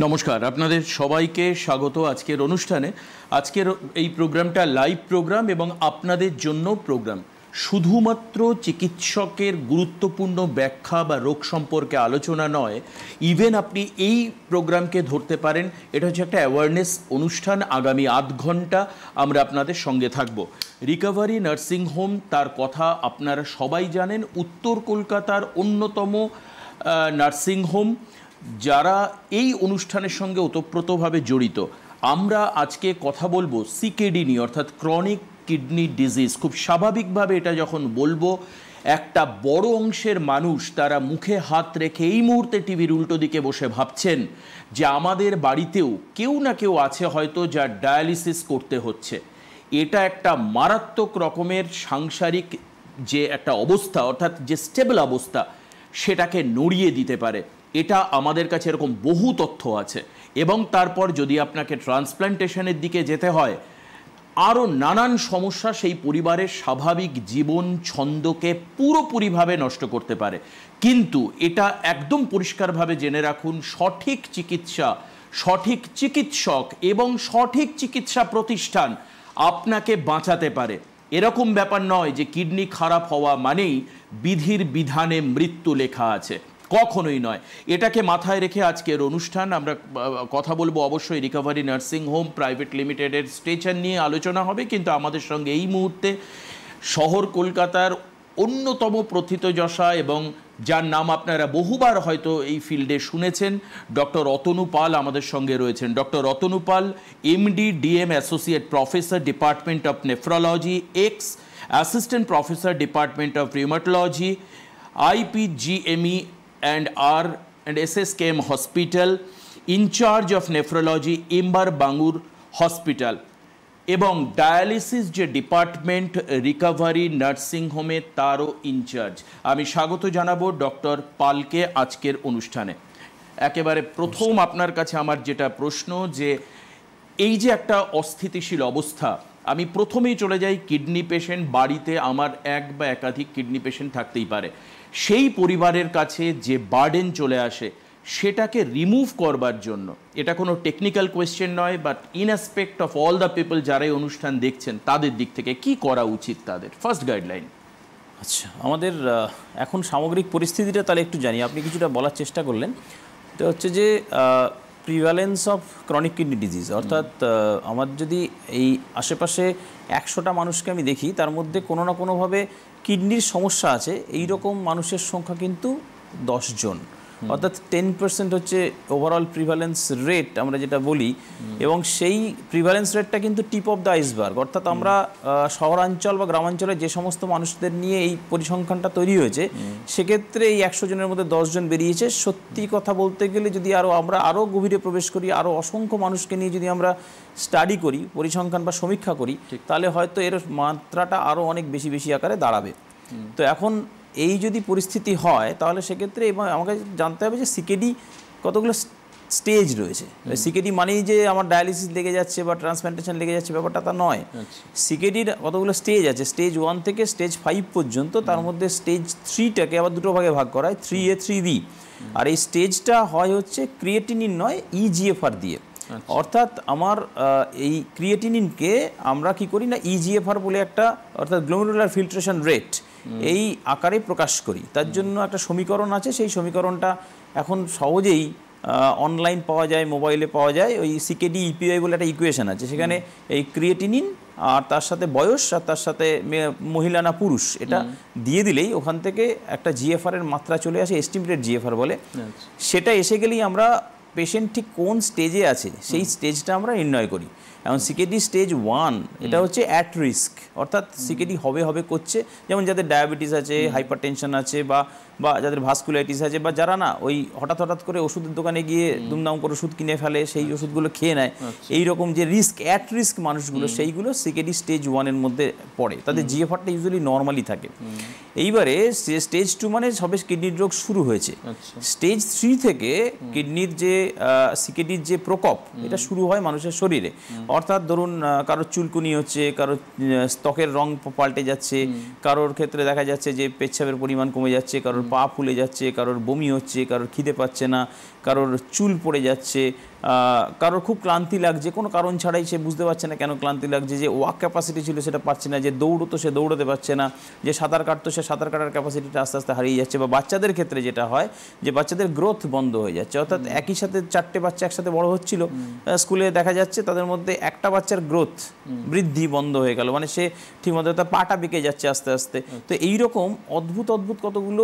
নমস্কার, আপনাদের সবাইকে স্বাগত আজকের অনুষ্ঠানে। আজকের এই প্রোগ্রামটা লাইভ প্রোগ্রাম এবং আপনাদের জন্য প্রোগ্রাম। শুধুমাত্র চিকিৎসকের গুরুত্বপূর্ণ ব্যাখ্যা বা রোগ সম্পর্কে আলোচনা নয়, ইভেন আপনি এই প্রোগ্রামকে ধরতে পারেন এটা হচ্ছে একটা অ্যাওয়ারনেস অনুষ্ঠান। আগামী আধ ঘন্টা আমরা আপনাদের সঙ্গে থাকব। রিকভারি নার্সিং হোম, তার কথা আপনারা সবাই জানেন, উত্তর কলকাতার অন্যতম নার্সিং হোম, যারা এই অনুষ্ঠানের সঙ্গে ওতপ্রোতভাবে জড়িত। আমরা আজকে কথা বলবো সিকেডি নিয়ে, অর্থাৎ ক্রনিক কিডনি ডিজিজ। খুব স্বাভাবিকভাবে এটা যখন বলবো, একটা বড় অংশের মানুষ তারা মুখে হাত রেখে এই মুহূর্তে টিভির উল্টো দিকে বসে ভাবছেন যে আমাদের বাড়িতেও কেউ না কেউ আছে হয়তো যার ডায়ালিসিস করতে হচ্ছে। এটা একটা মারাত্মক রকমের সাংসারিক যে একটা অবস্থা, অর্থাৎ যে স্টেবল অবস্থা, সেটাকে নড়িয়ে দিতে পারে। এটা আমাদের কাছে এরকম বহু তথ্য আছে। এবং তারপর যদি আপনাকে ট্রান্সপ্ল্যান্টেশনের দিকে যেতে হয়, আরও নানান সমস্যা সেই পরিবারের স্বাভাবিক জীবন ছন্দকে পুরোপুরিভাবে নষ্ট করতে পারে। কিন্তু এটা একদম পরিষ্কারভাবে জেনে রাখুন, সঠিক চিকিৎসা, সঠিক চিকিৎসক এবং সঠিক চিকিৎসা প্রতিষ্ঠান আপনাকে বাঁচাতে পারে। এরকম ব্যাপার নয় যে কিডনি খারাপ হওয়া মানেই বিধির বিধানে মৃত্যু লেখা আছে, কখনোই নয়। এটাকে মাথায় রেখে আজকের অনুষ্ঠান। আমরা কথা বলবো অবশ্যই রিকভারি নার্সিং হোম প্রাইভেট লিমিটেডের স্ট্রেচার নিয়ে আলোচনা হবে। কিন্তু আমাদের সঙ্গে এই মুহূর্তে শহর কলকাতার অন্যতম প্রথিতযশা এবং যার নাম আপনারা বহুবার হয়তো এই ফিল্ডে শুনেছেন, ডক্টর অতনু পাল আমাদের সঙ্গে রয়েছেন। Doctor Atanu Pal, MD, DM, associate professor, department of nephrology, ex assistant professor, department of rheumatology, IPGME and SSKM Hospital, in charge of nephrology, M R Bangur hospital, এবং ডায়ালিসিস যে ডিপার্টমেন্ট রিকভারি নার্সিং হোমে তারও ইনচার্জ। আমি স্বাগত জানাবো ডক্টর পালকে আজকের অনুষ্ঠানে। একেবারে প্রথম আপনার কাছে আমার যেটা প্রশ্ন, যে এই যে একটা অস্থিতিশীল অবস্থা, আমি প্রথমেই চলে যাই কিডনি পেশেন্ট। বাড়িতে আমার এক বা একাধিক কিডনি পেশেন্ট থাকতেই পারে। সেই পরিবারের কাছে যে বার্ডেন চলে আসে, সেটাকে রিমুভ করবার জন্য, এটা কোনো টেকনিক্যাল কোয়েশ্চেন নয়, but in aspect of all the people যারা এই অনুষ্ঠান দেখছেন, তাদের দিক থেকে কি করা উচিত, তাদের ফার্স্ট গাইডলাইন। আচ্ছা, আমাদের এখন সামগ্রিক পরিস্থিতিটা তাহলে একটু জানি। আপনি কিছুটা বলার চেষ্টা করলেন। এটা হচ্ছে যে prevalence of chronic kidney disease, অর্থাৎ আমার যদি এই আশেপাশে 100টা মানুষকে আমি দেখি, তার মধ্যে কোনো না কোনোভাবে কিডনির সমস্যা আছে, এই রকম মানুষের সংখ্যা কিন্তু 10 জন, অর্থাৎ 10% হচ্ছে ওভারঅল প্রিভ্যালেন্স রেট আমরা যেটা বলি। এবং সেই প্রিভ্যালেন্স রেটটা কিন্তু টিপ অফ দ্য আইসবার্গ, অর্থাৎ আমরা শহরাঞ্চল বা গ্রামাঞ্চলে যে সমস্ত মানুষদের নিয়ে এই পরিসংখ্যানটা তৈরি হয়েছে, সেক্ষেত্রে এই 100 জনের মধ্যে 10 জন বেরিয়েছে। সত্যি কথা বলতে গেলে যদি আমরা আরও গভীরে প্রবেশ করি, আরও অসংখ্য মানুষকে নিয়ে যদি আমরা স্টাডি করি, পরিসংখ্যান বা সমীক্ষা করি, তাহলে হয়তো এর মাত্রাটা আরও অনেক বেশি বেশি আকারে দাঁড়াবে। তো এখন এই যদি পরিস্থিতি হয়, তাহলে সেক্ষেত্রে এবং আমাকে জানতে হবে যে সিকেডি কতগুলো স্টেজ রয়েছে। সিকেডি মানেই যে আমার ডায়ালিসিস লেগে যাচ্ছে বা ট্রান্সপ্ল্যান্টেশন লেগে যাচ্ছে, ব্যাপারটা তা নয়। সিকেডির কতগুলো স্টেজ আছে, স্টেজ 1 থেকে স্টেজ 5 পর্যন্ত। তার মধ্যে স্টেজ 3টাকে আবার দুটো ভাগে ভাগ করা হয়, 3A 3B। আর এই স্টেজটা হয় হচ্ছে ক্রিয়েটিনিন নয়, EGFR দিয়ে। অর্থাৎ আমার এই ক্রিয়েটিনিনকে আমরা কি করি না, EGFR বলে একটা, অর্থাৎ গ্লোমেরুলার ফিল্ট্রেশন রেট, এই আকারে প্রকাশ করি। তার জন্য একটা সমীকরণ আছে, সেই সমীকরণটা এখন সহজেই অনলাইন পাওয়া যায়, মোবাইলে পাওয়া যায়। ওই সিকেডি ইপিআই বলে একটা ইকুয়েশন আছে, সেখানে এই ক্রিয়েটিনিন আর তার সাথে বয়স আর তার সাথে মহিলা না পুরুষ, এটা দিয়ে দিলেই ওখান থেকে একটা জিএফআর এর মাত্রা চলে আসে, এস্টিমেটেড জিএফআর বলে। সেটা এসে গেলেই আমরা পেশেন্ট ঠিক কোন স্টেজে আছে সেই স্টেজটা আমরা নির্ণয় করি। এখন সিকেডি স্টেজ 1 এটা হচ্ছে অ্যাট রিস্ক, অর্থাৎ সিকেডি হবে করছে, যেমন যাদের ডায়াবেটিস আছে, হাইপার টেনশন আছে, বা যাদের ভাস্কুলাইটিস আছে, বা যারা না ওই হঠাৎ করে ওষুধের দোকানে গিয়ে দুমদাম করে ওষুধ কিনে ফেলে, সেই ওষুধগুলো খেয়ে নেয়, এই রকম যে অ্যাট রিস্ক মানুষগুলো, সেইগুলো সিকেডি স্টেজ 1 এর মধ্যে পড়ে। তাদের জিএফআরটা ইউজুয়ালি নর্মালি থাকে। এইবারে স্টেজ 2 মানে সবে কিডনির রোগ শুরু হয়েছে। স্টেজ 3 থেকে কিডনির যে সিকেডির যে প্রকোপ, এটা শুরু হয় মানুষের শরীরে। অর্থাৎ ধরুন কারোর চুলকুনি হচ্ছে, কারোর ত্বকের রং পাল্টে যাচ্ছে, কারোর ক্ষেত্রে দেখা যাচ্ছে যে পেচ্ছাপের পরিমাণ কমে যাচ্ছে, কারোর পা ফুলে যাচ্ছে, কারোর বমি হচ্ছে, কারোর খিদে পাচ্ছে না, কারোর চুল পড়ে যাচ্ছে, কারোর খুব ক্লান্তি লাগছে, কোনো কারণ ছাড়াই সে বুঝতে পারছে না কেন ক্লান্তি লাগছে, যে ওয়াক ক্যাপাসিটি ছিল সেটা পাচ্ছে না, যে দৌড়তো সে দৌড়াতে পারছে না, যে সাঁতার কাটতো সে সাঁতার কাটার ক্যাপাসিটিটা আস্তে আস্তে হারিয়ে যাচ্ছে। বা বাচ্চাদের ক্ষেত্রে যেটা হয় যে বাচ্চাদের গ্রোথ বন্ধ হয়ে যাচ্ছে, অর্থাৎ একই সাথে 4টে বাচ্চা একসাথে বড় হচ্ছিল, স্কুলে দেখা যাচ্ছে তাদের মধ্যে একটা বাচ্চার গ্রোথ বৃদ্ধি বন্ধ হয়ে গেল, মানে সে ঠিকমতো তার পাটা বেঁকে যাচ্ছে আস্তে আস্তে। তো এইরকম অদ্ভুত অদ্ভুত কতগুলো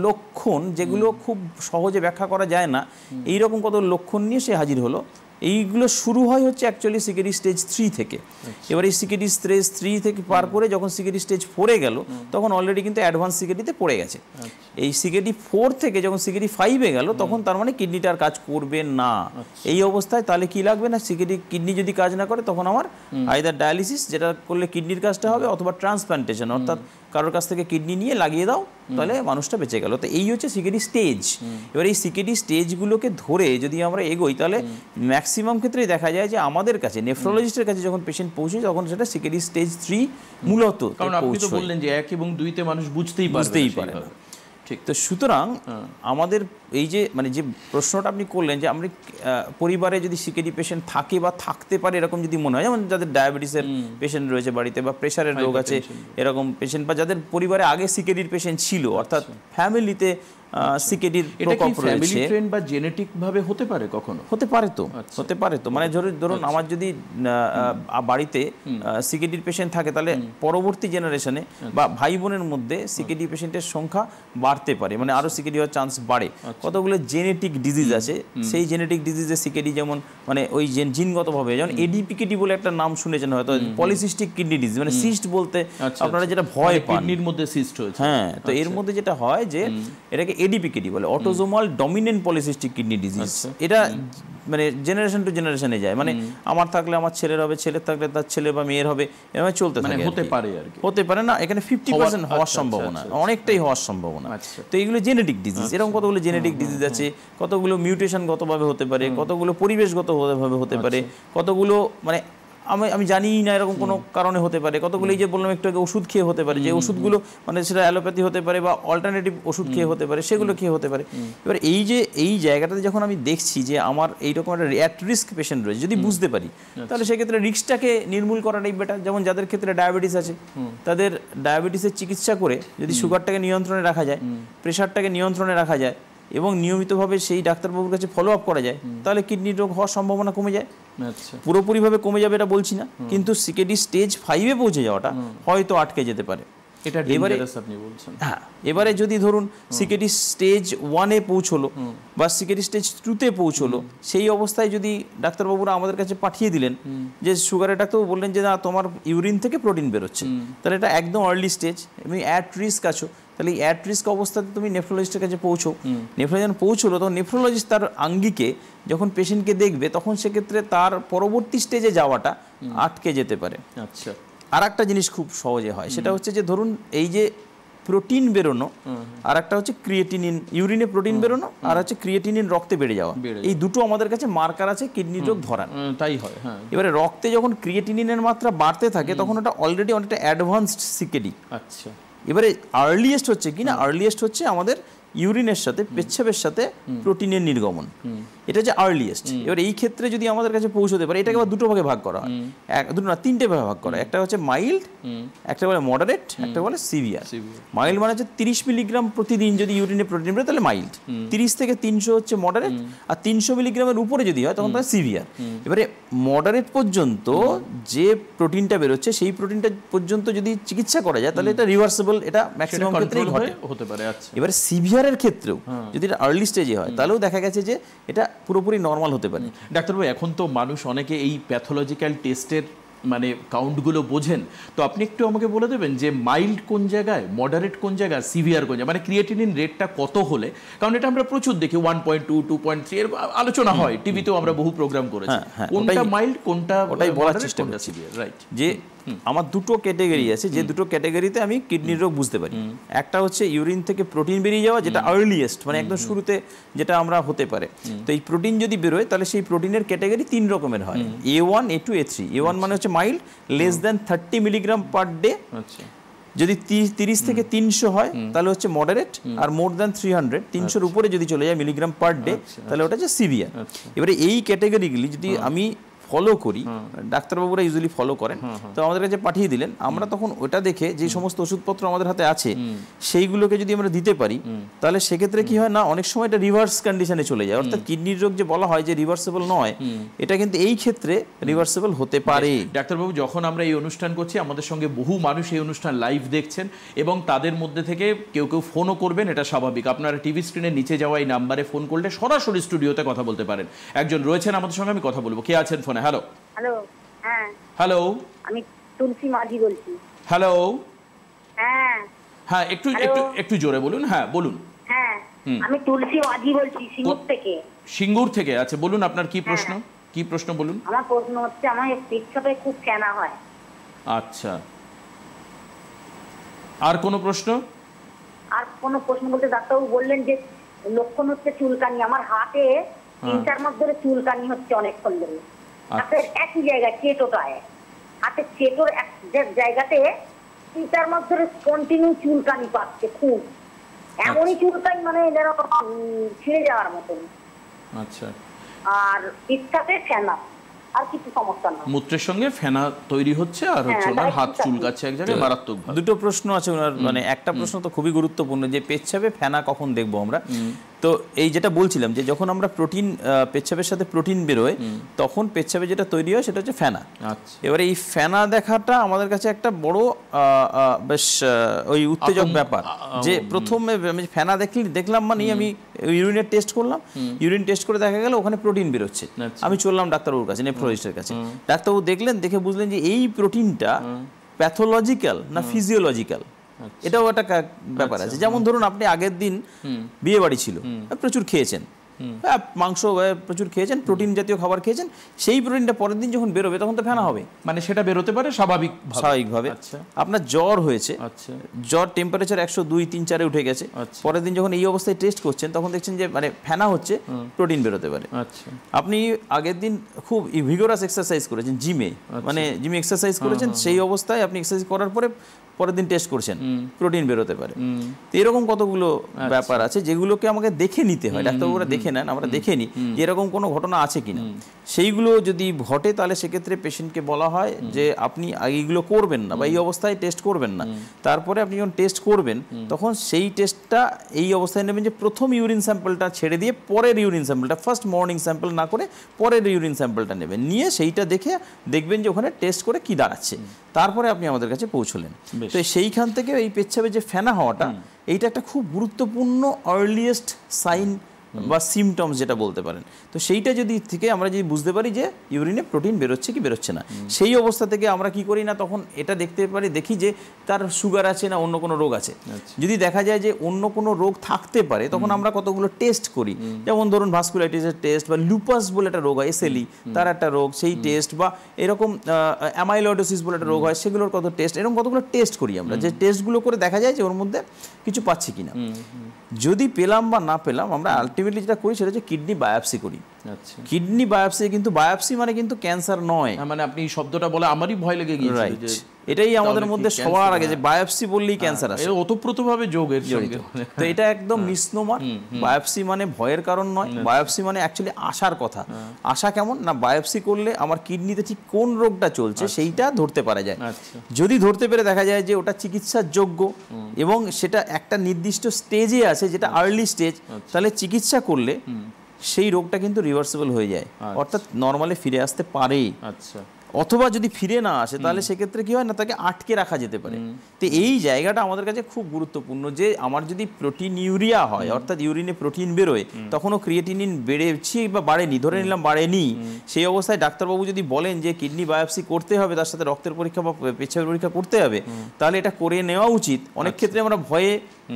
লক্ষণ যেগুলো খুব সহজে ব্যাখ্যা করা যায় না, এইরকম কত লক্ষণ নিয়ে সে হাজির হলো। এইগুলো শুরু হয় হচ্ছে অ্যাকচুয়ালি সিকেডি স্টেজ 3 থেকে। এবার এই সিকেডি স্টেজ 3 থেকে পার করে যখন সিকেডি স্টেজ 4-এ গেল, তখন অলরেডি কিন্তু অ্যাডভান্স সিকেডিতে পড়ে গেছে। এই সিকেডি 4 থেকে যখন সিকেডি 5-এ গেল, তখন তার মানে কিডনিটা আর কাজ করবে না। এই অবস্থায় তাহলে কি লাগবে না, কিডনি যদি কাজ না করে তখন আমার আইদার ডায়ালিসিস, যেটা করলে কিডনির কাজটা হবে, অথবা ট্রান্সপ্লান্টেশন, অর্থাৎ কারোর কাছ থেকে কিডনি নিয়ে লাগিয়ে দাও, তাহলে মানুষটা বেঁচে গেল। তো এই হচ্ছে সিকেডি স্টেজ। এবার এই সিকেডি স্টেজগুলোকে ধরে যদি আমরা এগোই, তাহলে ম্যাক্সিমাম ক্ষেত্রেই দেখা যায় যে আমাদের কাছে নেফ্রোলজিস্টের কাছে যখন পেশেন্ট পৌঁছে, তখন সেটা সিকেডি স্টেজ 3 মূলত। কারণ আপনি তো বললেন যে 1 এবং 2-তে মানুষ বুঝতেই পারে না। ঠিক। তো সুতরাং আমাদের এই যে মানে যে প্রশ্নটা আপনি করলেন, যে আমরা পরিবারে যদি সিকেডি পেশেন্ট থাকে বা থাকতে পারে এরকম যদি মনে হয়, যেমন যাদের ডায়াবেটিসের পেশেন্ট রয়েছে বাড়িতে, বা প্রেশারের রোগ আছে এরকম পেশেন্ট, বা যাদের পরিবারে আগে সিকেডির পেশেন্ট ছিল, অর্থাৎ ফ্যামিলিতে সিকেডির প্রকোপ রয়েছে। ফ্যামিলি ট্রেন বা জেনেটিক ভাবে হতে পারে, কখনো হতে পারে তো মানে ধরুন আমার যদি বাড়িতে সিকেডির পেশেন্ট থাকে, তাহলে পরবর্তী জেনারেশনে বা ভাই বোনের মধ্যে সিকেডি পেশেন্টের সংখ্যা বাড়তে পারে, মানে আরো সিকেডি হওয়ার চান্স বাড়ে। কতগুলো জেনেটিক ডিজিজ আছে, সেই জেনেটিক ডিজিজে সিকেডি যেমন মানে ওই জিনগতভাবে, যেমন এডিপিকেডি বলে একটা নাম শুনেছেন হয়তো, পলিসিস্টিক কিডনি ডিজিজ, মানে সিস্ট বলতে আপনারা যেটা ভয় পান, কিডনির মধ্যে সিস্ট হয়েছে। হ্যাঁ, তো এর মধ্যে যেটা হয় যে এটাকে এডিপিকেডি বলে, autosomal dominant polycystic kidney disease. এটা মানে জেনারেশন টু জেনারেশনে যায়, মানে আমার থাকলে আমার ছেলের হবে, ছেলের থাকলে তার ছেলে বা মেয়ের হবে, এভাবে চলতে থাকে। হতে পারে না, এখানে 50% হওয়ার সম্ভাবনা, অনেকটাই হওয়ার সম্ভাবনা। তো এইগুলো জেনেটিক ডিজিজ। এরকম কতগুলো জেনেটিক ডিজিজ আছে, কতগুলো মিউটেশনগতভাবে হতে পারে, কতগুলো পরিবেশগতভাবে হতে পারে, কতগুলো মানে আমি জানি না এরকম কোনো কারণে হতে পারে, কতগুলো এই যে বললাম একটু আগে ওষুধ খেয়ে হতে পারে, যে ওষুধগুলো মানে সেটা অ্যালোপ্যাথি হতে পারে বা অল্টারনেটিভ ওষুধ খেয়ে হতে পারে, সেগুলো খেয়ে হতে পারে। এবার এই জায়গাটাতে যখন আমি দেখছি যে আমার এইরকম একটা অ্যাট রিস্ক পেশেন্ট রয়েছে, যদি বুঝতে পারি, তাহলে সেক্ষেত্রে রিস্কটাকে নির্মূল করাটাই বেটার। যেমন যাদের ক্ষেত্রে ডায়াবেটিস আছে, তাদের ডায়াবেটিসের চিকিৎসা করে যদি সুগারটাকে নিয়ন্ত্রণে রাখা যায়, প্রেশারটাকে নিয়ন্ত্রণে রাখা যায়, এবং নিয়মিতভাবে সেই ডাক্তারবাবুর কাছে ফলো আপ করা যায়, তাহলে কিডনির রোগ হওয়ার সম্ভাবনা কমে যায়। পুরোপুরিভাবে কমে যাবে এটা বলছি না, কিন্তু সিকেডি স্টেজ 5-এ পৌঁছে যাওয়াটা হয়তো আটকে যেতে পারে। এবারে যদি ধরুন সিকেডি স্টেজ 1-এ পৌঁছলো বা সিকেডি স্টেজ 2-তে পৌঁছলো, সেই অবস্থায় যদি ডাক্তারবাবুরা আমাদের কাছে পাঠিয়ে দিলেন যে সুগারের ডাক্তারবাবু বললেন যে না তোমার ইউরিন থেকে প্রোটিন বেরোচ্ছে, তাহলে এটা একদম আর্লি স্টেজ, তুমি অ্যাট রিস্ক আছো। তাহলে এই অ্যাট রিস্ক অবস্থাতে তুমি নেফ্রোলজিস্টের কাছে নেফ্রোলজিস্ট পৌঁছলো, তখন নেফ্রোলজিস্ট তার আঙ্গিকে যখন পেশেন্টকে দেখবে, তখন সেক্ষেত্রে তার পরবর্তী স্টেজে যাওয়াটা আটকে যেতে পারে। আচ্ছা, আর একটা জিনিস খুব সহজে হয়, সেটা হচ্ছে যে ধরুন এই যে প্রোটিন বেরোনো, আর একটা হচ্ছে ক্রিয়েটিনিন, ইউরিনে প্রোটিন বেরোনো, আর হচ্ছে ক্রিয়েটিনিন রক্তে বেড়ে যাওয়া, এই দুটো আমাদের কাছে মার্কার আছে কিডনি রোগ ধরার। তাই হয়। এবারে রক্তে যখন ক্রিয়েটিনিনের মাত্রা বাড়তে থাকে, তখন ওটা অলরেডি অনেকটা অ্যাডভান্সড সিকেডি। আচ্ছা, এবারে আর্লিয়েস্ট হচ্ছে কিনা, আর্লিয়েস্ট হচ্ছে আমাদের ইউরিনের সাথে পেচ্ছাপের সাথে প্রোটিনের নির্গমন, এটা হচ্ছে আর্লিয়েস্ট। এবার এই ক্ষেত্রে যদি আমাদের কাছে পৌঁছতে পারে, এটাকে আবার দুটো ভাগে ভাগ করা হয়, দুটো না 3টে ভাগে ভাগ করা হয়। একটা হচ্ছে মাইল্ড, একটা বলে মডারেট, একটা বলে সিভিয়ার। মাইল্ড মানে হচ্ছে 30 মিলিগ্রাম প্রতিদিন যদি ইউরিনে প্রোটিন বেরোয় তাহলে মাইল্ড, 30 থেকে 300 হচ্ছে মডারেট, আর 300 মিলিগ্রামের উপরে যদি হয় তখন তাহলে সিভিয়ার। এবারে মডারেট পর্যন্ত যে প্রোটিনটা বেরোচ্ছে, সেই প্রোটিনটা পর্যন্ত যদি চিকিৎসা করা যায়, তাহলে এটা রিভার্সেবল, এটা ম্যাক্সিমাম ক্ষেত্রেই হতে পারে। এবারে সিভিয়ারের ক্ষেত্রেও যদি এটা আর্লি স্টেজে হয়, তাহলেও দেখা গেছে যে এটা পুরোপুরি নর্মাল হতে পারে। ডাক্তারবাবু, এখন তো মানুষ অনেকে এই প্যাথোলজিক্যাল টেস্টের মানে কাউন্টগুলো বোঝেন, তো আপনি একটু আমাকে বলে দেবেন যে মাইল্ড কোন জায়গায়, মডারেট কোন জায়গায়, সিভিয়ার কোন জায়গায়, মানে ক্রিয়েটিনিন রেটটা কত হলে? কারণ এটা আমরা প্রচুর দেখি 1.2, 2.3 এর আলোচনা হয়, টিভিতেও আমরা বহু প্রোগ্রাম করেছি। কোনটা মাইল্ড, কোনটা ওটাই বলার চেষ্টা করছি। Severe, right. যে আমার দুটো ক্যাটাগরি আছে, যে দুটো ক্যাটাগরিতে আমি কিডনির রোগ বুঝতে পারি। একটা হচ্ছে ইউরিন থেকে প্রোটিন বেরিয়ে যাওয়া, যেটা আর্লিয়েস্ট, মানে একদম শুরুতে যেটা আমরা হতে পারে। তো এই প্রোটিন যদি বেরোয়, তাহলে সেই প্রোটিনের ক্যাটাগরি 3 রকমের হয়, A1, A2, A3। A1 মানে হচ্ছে mild, less than 30 milligram per day. যদি 30 থেকে 300 হয় তাহলে হচ্ছে মডারেট, আর মোর দ্যান 300 300-র উপরে যদি চলে যায় মিলিগ্রাম পার ডে তাহলে ওটা হচ্ছে সিভিয়ার। এবারে এই ক্যাটাগরিগুলি যদি আমি ফলো করি, ডাক্তারবাবুরা ইউজুয়ালি ফলো করেন, তো আমাদের কাছে পাঠিয়ে দিলেন, আমরা তখন ওটা দেখে যে সমস্ত ওষুধপত্র আমাদের হাতে আছে সেইগুলোকে যদি আমরা দিতে পারি তাহলে সেক্ষেত্রে কি হয় না, অনেক সময় এটা রিভার্স কন্ডিশনে চলে যায়। অর্থাৎ কিডনির রোগ যে বলা হয় যে রিভার্সেবল নয়, এটা কিন্তু এই ক্ষেত্রে রিভার্সেবল হতে পারে। ডাক্তারবাবু, যখন আমরা এই অনুষ্ঠান করছি আমাদের সঙ্গে বহু মানুষ এই অনুষ্ঠান লাইভ দেখছেন এবং তাদের মধ্যে থেকে কেউ কেউ ফোনও করবেন, এটা স্বাভাবিক। আপনারা টিভি স্ক্রিনের নিচে যাওয়া এই নাম্বারে ফোন করলে সরাসরি স্টুডিওতে কথা বলতে পারেন। একজন রয়েছেন আমাদের সঙ্গে, আমি কথা বলবো। কে আছেন ফোনে? হ্যালো। হ্যালো। হ্যাঁ, হ্যালো। আমি তুলসী মাঝি বলছি। হ্যালো। হ্যাঁ হ্যাঁ, একটু একটু একটু জোরে বলুন। হ্যাঁ বলুন। হ্যাঁ, আমি তুলসী মাঝি বলছি সিঙ্গুর থেকে। সিঙ্গুর থেকে? আচ্ছা, বলুন আপনার কি প্রশ্ন? কি প্রশ্ন বলুন। আমার প্রশ্ন হচ্ছে, আমার পেচ্ছাপে খুব ফেনা হয়। আচ্ছা, আর কোনো প্রশ্ন? আর কোনো প্রশ্ন বলতে ডাক্তারবাবু বললেন যে লক্ষণ হচ্ছে চুলকানি। আমার হাতে 3-4 মাস ধরে চুলকানি হচ্ছে অনেকক্ষণ ধরে। হাতের একই জায়গায় চেটোটায়, হাতের চেটোর এক জায়গাতে 3-4 মাস ধরে কন্টিনিউ চুলকানি পাচ্ছে খুব। এমনই চুলকানি মানে যেন ছিঁড়ে যাওয়ার মতন। আচ্ছা। আর ইচ্ছাতে ফেনা, আর কিছু সমস্যা না। মূত্রের সঙ্গে ফেনা তৈরি হচ্ছে আর হচ্ছে ওনার হাত চুলকাচ্ছে এক জায়গায় মারাত্মকভাবে। দুটো প্রশ্ন আছে ওনার, মানে একটা প্রশ্ন তো খুবই গুরুত্বপূর্ণ যে পেচ্ছাপে ফেনা কখন দেখবো আমরা। তো এই যেটা বলছিলাম যে যখন আমরা প্রোটিন, পেচ্ছাপের সাথে প্রোটিন বেরোয় তখন পেচ্ছাপে যেটা তৈরি হয় সেটা হচ্ছে ফেনা। এবারে এই ফেনা দেখাটা আমাদের কাছে একটা বড় বেশ ওই উত্তেজক ব্যাপার, যে প্রথমে আমি ফেনা দেখলাম মানে আমি ইউরিনের টেস্ট করলাম, ইউরিন টেস্ট করে দেখা গেল ওখানে প্রোটিন বেরোচ্ছে। আমি চললাম ডাক্তারবাবুর কাছে, নেফ্রোলজিস্টের কাছে। ডাক্তারবাবু দেখলেন, দেখে বুঝলেন যে এই প্রোটিনটা প্যাথোলজিক্যাল না ফিজিওলজিক্যাল, এটাও একটা ব্যাপার আছে। যেমন ধরুন আপনি আগের দিন বিয়ে বাড়ি ছিল, প্রচুর খেয়েছেন, মাংস প্রচুর খেয়েছেন, প্রোটিন জাতীয় খাবার খেয়েছেন, সেই প্রোটিনটা পরের দিন যখন বেরোবে তখন তো ফেনা হবে, মানে সেটা বেরোতে পারে স্বাভাবিকভাবে। আপনার জ্বর হয়েছে, জ্বর টেম্পারেচার 102-103-104-এ উঠে গেছে, পরের দিন যখন এই অবস্থায় টেস্ট করছেন তখন দেখছেন যে মানে ফেনা হচ্ছে, প্রোটিন বেরোতে পারে। আপনি আগের দিন খুব ভিগোরাস এক্সারসাইজ করেছেন জিমে, মানে জিমে এক্সারসাইজ করেছেন, সেই অবস্থায় আপনি এক্সারসাইজ করার পরে পরের দিন টেস্ট করছেন, প্রোটিন বেরোতে পারে। তো এরকম কতগুলো ব্যাপার আছে যেগুলোকে আমাকে দেখে নিতে হয়, ডাক্তারবাবুরা দেখে নেন, আমরা দেখে নিই যে এরকম কোনো ঘটনা আছে কিনা। সেইগুলো যদি ঘটে তাহলে সেক্ষেত্রে পেশেন্টকে বলা হয় যে আপনি এইগুলো করবেন না বা এই অবস্থায় টেস্ট করবেন না। তারপরে আপনি যখন টেস্ট করবেন তখন সেই টেস্টটা এই অবস্থায় নেবেন যে প্রথম ইউরিন স্যাম্পলটা ছেড়ে দিয়ে পরের ইউরিন স্যাম্পলটা, ফার্স্ট মর্নিং স্যাম্পল না করে পরের ইউরিন স্যাম্পলটা নেবেন, নিয়ে সেইটা দেখে দেখবেন যে ওখানে টেস্ট করে কি দাঁড়াচ্ছে, তারপরে আপনি আমাদের কাছে পৌঁছলেন। তো সেইখান থেকে এই পেচ্ছাপে যে ফেনা হওয়াটা, এইটা একটা খুব গুরুত্বপূর্ণ আর্লিয়েস্ট সাইন বা সিমটমস যেটা বলতে পারেন। তো সেইটা যদি থেকে আমরা যদি বুঝতে পারি যে ইউরিনে প্রোটিন বেরোচ্ছে কি বেরোচ্ছে না, সেই অবস্থা থেকে আমরা কি করি না, তখন এটা দেখতে পারি, দেখি যে তার সুগার আছে না অন্য কোনো রোগ আছে। যদি দেখা যায় যে অন্য কোনো রোগ থাকতে পারে তখন আমরা কতগুলো টেস্ট করি, যেমন ধরুন ভাস্কুলাইটিসের টেস্ট, বা লুপাস বলে একটা রোগ হয়, এসএলই তার একটা রোগ, সেই টেস্ট, বা এরকম অ্যামাইলয়েডোসিস বলে একটা রোগ হয়, সেগুলোর কত টেস্ট, এরকম কতগুলো টেস্ট করি আমরা, যে টেস্টগুলো করে দেখা যায় যে ওর মধ্যে কিছু পাচ্ছি কিনা। যদি পেলাম বা না পেলাম, আমরা আলটিমেটলি যেটা করি সেটা হচ্ছে কিডনি বায়োপসি করি। কিডনি বায়োপসি, কিন্তু বায়োপসি মানে কিন্তু ক্যান্সার নয়, মানে আপনি শব্দটা বলে আমারই ভয় লেগে গিয়েছিল, এটাই আমাদের মধ্যে সবার আগে যে বায়োপসি বললেই ক্যান্সার আসে, ওতপ্রোতভাবে যোগের সঙ্গে। তো এটা একদম মিসনোমার। বায়োপসি মানে ভয়ের কারণ নয়, বায়োপসি মানে অ্যাকচুয়ালি আশার কথা। আশা কেমন না, বায়োপসি করলে আমার কিডনিতে ঠিক কোন রোগটা চলছে সেইটা ধরতে পারা যায়। যদি ধরতে পেরে দেখা যায় যে ওটা চিকিৎসার যোগ্য এবং সেটা একটা নির্দিষ্ট স্টেজে আছে, যেটা আর্লি স্টেজ, তাহলে চিকিৎসা করলে সেই রোগটা কিন্তু রিভার্সেবল হয়ে যায়, অর্থাৎ নর্মালে ফিরে আসতে পারে। অথবা যদি ফিরে না আসে তাহলে সেক্ষেত্রে কি হয় না, তাকে আটকে রাখা যেতে পারে। তো এই জায়গাটা আমাদের কাছে খুব গুরুত্বপূর্ণ, যে আমার যদি প্রোটিন ইউরিয়া হয়, অর্থাৎ ইউরিনে প্রোটিন বেরোয়, তখনও ক্রিয়েটিনিন বেড়েছি বা বাড়েনি, ধরে নিলাম বাড়েনি, সেই অবস্থায় ডাক্তারবাবু যদি বলেন যে কিডনি বায়োপসি করতে হবে, তার সাথে রক্তের পরীক্ষা বা পেচ্ছাপের পরীক্ষা করতে হবে, তাহলে এটা করে নেওয়া উচিত। অনেক ক্ষেত্রে আমরা ভয়ে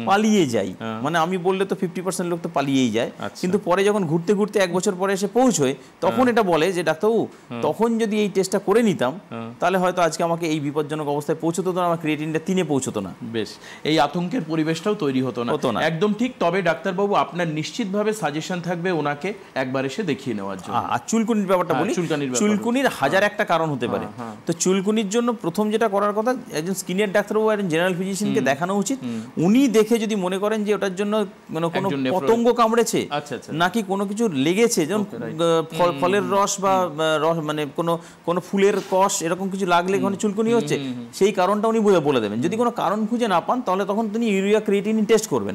পালিয়ে যাই, মানে আমি বললে তো 50% লোক তো পালিয়েই যায়, কিন্তু পরে যখন ঘুরতে ঘুরতে 1 বছর পরে এসে পৌঁছয় তখন এটা বলে যে ডাক্তারবাবু তখন যদি এই টেস্টটা করে নিতাম তাহলে হয়তো আজকে আমাকে এই বিপজ্জনক অবস্থায় পৌঁছতো না, আমার ক্রিয়েটিনটা 3-এ পৌঁছতো না। বেশ, এই আতঙ্কের পরিবেশটাও তৈরি হতো না। একদম ঠিক। তবে ডাক্তারবাবু আপনার নিশ্চিতভাবে সাজেশন থাকবে ওনাকে একবার এসে দেখিয়ে নেওয়ার জন্য। আর চুলকুনির ব্যাপারটা বলি, চুলকুনির হাজার একটা কারণ হতে পারে। তো চুলকুনির জন্য প্রথম যেটা করার কথা, একজন স্কিনের ডাক্তারবাবু একজন জেনারেল ফিজিশিয়ানকে দেখানো উচিত। উনি দেখে যদি মনে করেন যে ওটার জন্য মানে কোনো পতঙ্গ কামড়েছে নাকি কোনো কিছু লেগেছে, যেমন ফলের রস বা রস মানে কোনো ফুলের কষ এরকম কিছু লাগলে ওখানে চুলকুনি হচ্ছে, সেই কারণটা উনি বলে দেবেন। যদি কোনো কারণ খুঁজে না পান তাহলে তখন তিনি ইউরিয়া ক্রিয়েটিনিন টেস্ট করবেন।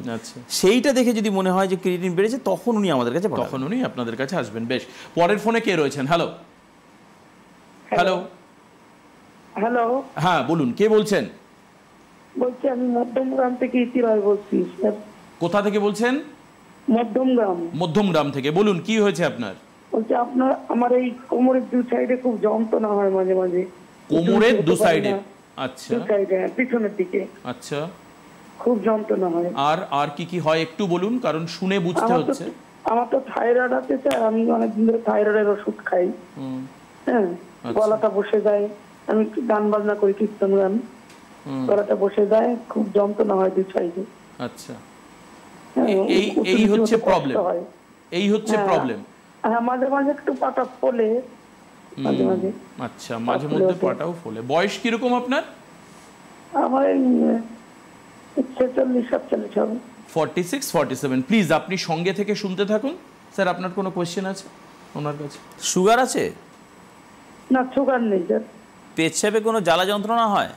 সেইটা দেখে যদি মনে হয় যে ক্রিয়েটিনিন বেড়েছে তখন উনি আমাদের কাছে তখন উনি আপনাদের কাছে আসবেন। বেশ, পরের ফোনে কে রয়েছেন? হ্যালো হ্যালো হ্যালো, হ্যাঁ বলুন, কে বলছেন? বলছি আমি মধ্যমগ্রাম থেকে ইতিরায় বলছি স্যার। কোথা থেকে বলছেন? মধ্যমগ্রাম। মধ্যমগ্রাম থেকে। বলুন, কি হয়েছে আপনার? বলছি আমার এই কোমরের দু সাইডে খুব যন্ত্রণা হয় মাঝে মাঝে। কোমরের দু সাইডে? আচ্ছা, দু সাইডে, পিছনের দিকে। আচ্ছা, খুব যন্ত্রণা হয়। আর কি কি হয় একটু বলুন, কারণ শুনে বুঝতে হচ্ছে। আমার তো থাইরয়েড আছে স্যার, আমি অনেকদিন ধরে থাইরয়েডের ওষুধ খাই। হ্যাঁ, গলাটা বসে যায়, আমি গান বাজনা করি, কীর্তন গান, গলাটা বসে যায়, খুব যন্ত্রণা হয় দু সাইডে। আচ্ছা, এই হচ্ছে প্রবলেম, এই হচ্ছে প্রবলেম। হ্যাঁ, মাঝে মাঝে একটু পাটা ফোলে, মাঝে মাঝে। আচ্ছা, মাঝে মধ্যে পাটাও ফোলে। বয়স কিরকম আপনার? আমার 46-47 হবে। 46-47। প্লিজ আপনি সঙ্গে থেকে শুনতে থাকুন। স্যার, আপনার কোনো কোয়েশ্চেন আছে ওনার কাছে? সুগার আছে? না, সুগার নেই স্যার। পেচ্ছাপে কোনো জ্বালা যন্ত্রণা হয়?